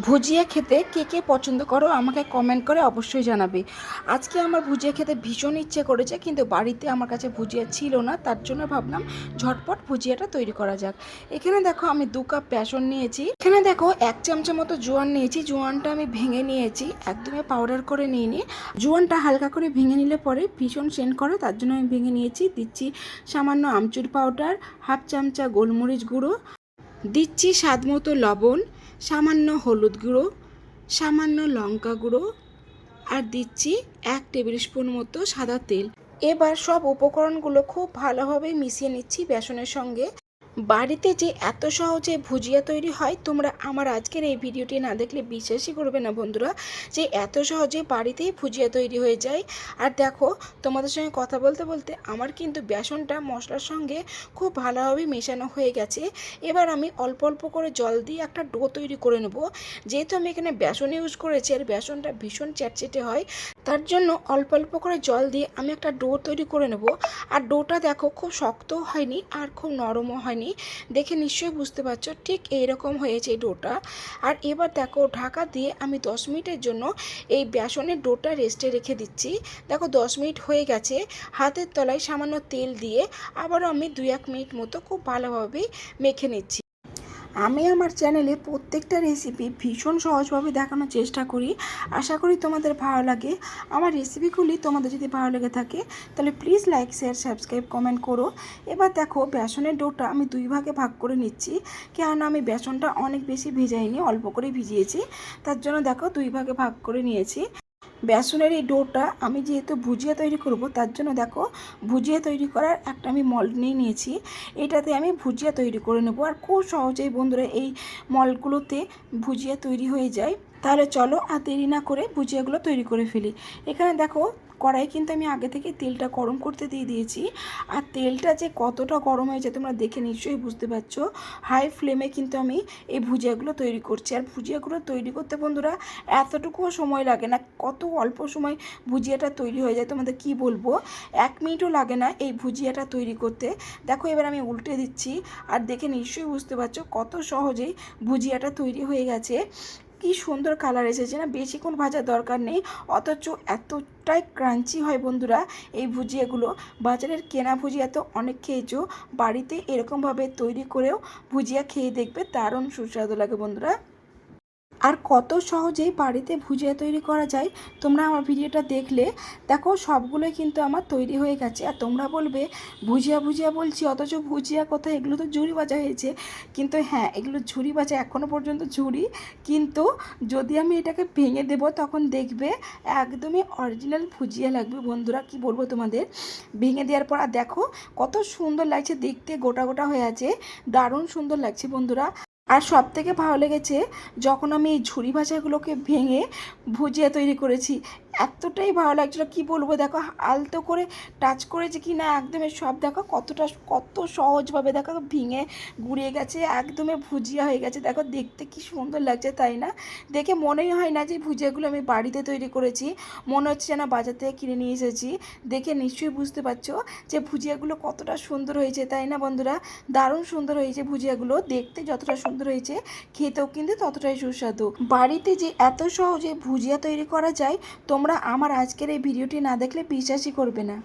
ভুজিয়া খেতে কে কে পছন্দ করো আমাকে কমেন্ট করে অবশ্যই জানাবে। আজকে আমার ভুজিয়া খেতে ভীষণ ইচ্ছে করেছে, কিন্তু বাড়িতে আমার কাছে ভুজিয়া ছিল না, তার জন্য ভাবলাম ঝটপট ভুজিয়াটা তৈরি করা যাক। এখানে দেখো আমি 2 কাপ বেসন নিয়েছি, এখানে দেখো 1 চামচা মতো জোয়ান নিয়েছি। জোয়ানটা আমি ভেঙে নিয়েছি, একদমই পাউডার করে নিইনি। জোয়ানটা হালকা করে ভেঙে নিলে পরে ভীষণ সেন্ট করে, তার জন্য আমি ভেঙে নিয়েছি। দিচ্ছি সামান্য আমচুর পাউডার, 1/2 চামচা গোলমরিচ গুঁড়ো, দিচ্ছি স্বাদ মতো লবণ, সামান্য হলুদ গুঁড়ো, সামান্য লঙ্কা গুঁড়ো, আর দিচ্ছি 1 টেবিল স্পুন মতো সাদা তেল। এবার সব উপকরণগুলো খুব ভালোভাবে মিশিয়ে নিচ্ছি বেসনের সঙ্গে। বাড়িতে যে এত সহজে ভুজিয়া তৈরি হয়, তোমরা আমার আজকের এই ভিডিওটি না দেখলে বিশ্বাসই করবে না বন্ধুরা, যে এত সহজে বাড়িতেই ভুজিয়া তৈরি হয়ে যায়। আর দেখো, তোমাদের সঙ্গে কথা বলতে বলতে আমার কিন্তু বেসনটা মশলার সঙ্গে খুব ভালোভাবে মেশানো হয়ে গেছে। এবার আমি অল্প অল্প করে জল দিয়ে একটা ডো তৈরি করে নেব। যেহেতু আমি এখানে বেসন ইউজ করেছি আর বেসনটা ভীষণ চ্যাটচেটে হয়, তার জন্য অল্প অল্প করে জল দিয়ে আমি একটা ডো তৈরি করে নেব। আর ডোটা দেখো খুব শক্তও হয়নি আর খুব নরমও হয়নি, দেখে নিশ্চয়ই বুঝতে পারছো ঠিক এইরকম হয়েছে এই ডোটা। আর এবার দেখো ঢাকা দিয়ে আমি 10 মিনিটের জন্য এই বেসনের ডোটা রেস্টে রেখে দিচ্ছি। দেখো 10 মিনিট হয়ে গেছে। হাতের তলায় সামান্য তেল দিয়ে আবারও আমি 2-1 মিনিট মতো খুব ভালোভাবে মেখে নিচ্ছি। আমি আমার চ্যানেলে প্রত্যেকটা রেসিপি ভীষণ সহজভাবে দেখানোর চেষ্টা করি। আশা করি তোমাদের ভালো লাগে। আমার রেসিপিগুলি তোমাদের যদি ভালো লেগে থাকে তাহলে please like, share, subscribe, comment করো। এবার দেখো বেসনের ডোটা আমি 2 ভাগে ভাগ করে নিচ্ছি, কেননা আমি বেসনটা অনেক বেশি ভিজাইনি, অল্প করে ভিজিয়েছি, তার জন্য দেখো 2 ভাগে ভাগ করে নিয়েছি। বেসনের এই ডোটা আমি যেহেতু ভুজিয়া তৈরি করব, তার জন্য দেখো ভুজিয়া তৈরি করার একটা আমি মল্ড নিয়ে নিয়েছি। এটাতে আমি ভুজিয়া তৈরি করে নেব। আর খুব সহজেই বন্ধুরা এই মল্ডগুলোতে ভুজিয়া তৈরি হয়ে যায়। তাহলে চলো আর দেরি না করে ভুজিয়াগুলো তৈরি করে ফেলি। এখানে দেখো কড়াই কিন্তু আমি আগে থেকে তেলটা গরম করতে দিয়ে দিয়েছি। আর তেলটা যে কতটা গরম হয়েছে তোমরা দেখে নিশ্চয়ই বুঝতে পারছো। হাই ফ্লেমে কিন্তু আমি এই ভুজিয়াগুলো তৈরি করছি। আর ভুজিয়াগুলো তৈরি করতে বন্ধুরা এতটুকুও সময় লাগে না, কত অল্প সময় ভুজিয়াটা তৈরি হয়ে যায় তোমাদের কি বলবো। 1 মিনিটও লাগে না এই ভুজিয়াটা তৈরি করতে। দেখো এবার আমি উল্টে দিচ্ছি, আর দেখে নিশ্চয়ই বুঝতে পারছো কত সহজেই ভুজিয়াটা তৈরি হয়ে গেছে। কি সুন্দর কালার এসেছে না, বেশিক্ষণ ভাজার দরকার নেই, অথচ এতটাই ক্রাঞ্চি হয় বন্ধুরা এই ভুজিয়াগুলো। বাজারের কেনা ভুজিয়া তো অনেক খেয়েছো, বাড়িতে এরকমভাবে তৈরি করেও ভুজিয়া খেয়ে দেখবে, দারুণ সুস্বাদু লাগে বন্ধুরা। আর কত সহজেই বাড়িতে ভুজিয়া তৈরি করা যায় তোমরা আমার ভিডিওটা দেখলে দেখো সবগুলোই কিন্তু আমার তৈরি হয়ে গেছে। আর তোমরা বলবে ভুজিয়া ভুজিয়া বলছি, অথচ ভুজিয়া কোথায়, এগুলো তো ঝুরি ভাজা হয়েছে। কিন্তু হ্যাঁ, এগুলো ঝুরি ভাজা, এখনও পর্যন্ত ঝুরি, কিন্তু যদি আমি এটাকে ভেঙে দেব তখন দেখবে একদমই অরিজিনাল ভুজিয়া লাগবে বন্ধুরা। কি বলবো তোমাদের, ভেঙে দেওয়ার পর আর দেখো কত সুন্দর লাগছে দেখতে, গোটা গোটা হয়ে আছে, দারুণ সুন্দর লাগছে বন্ধুরা। আর সব থেকে ভালো লেগেছে যখন আমি এই ঝুরি ভাজাগুলোকে ভেঙে ভুজিয়া তৈরি করেছি, এতটাই ভালো লাগছিলো কি বলবো। দেখো আলতো করে টাচ করেছে কি না, একদমই সব দেখো কত সহজভাবে দেখো ভেঙে গুঁড়িয়ে গেছে, একদমই ভুজিয়া হয়ে গেছে। দেখো দেখতে কি সুন্দর লাগছে তাই না, দেখে মনেই হয় না যে ভুজিয়াগুলো আমি বাড়িতে তৈরি করেছি, মনে হচ্ছে যেন বাজার থেকে কিনে নিয়ে এসেছি। দেখে নিশ্চয়ই বুঝতে পারছো যে ভুজিয়াগুলো কতটা সুন্দর হয়েছে তাই না বন্ধুরা। দারুণ সুন্দর হয়েছে ভুজিয়াগুলো, দেখতে যতটা সুন্দর হয়েছে খেতেও কিন্তু ততটাই সুস্বাদু। বাড়িতে যে এত সহজে ভুজিয়া তৈরি করা যায় তোমরা আমার আজকের এই ভিডিওটি না দেখলে বিশ্বাসই করবে না।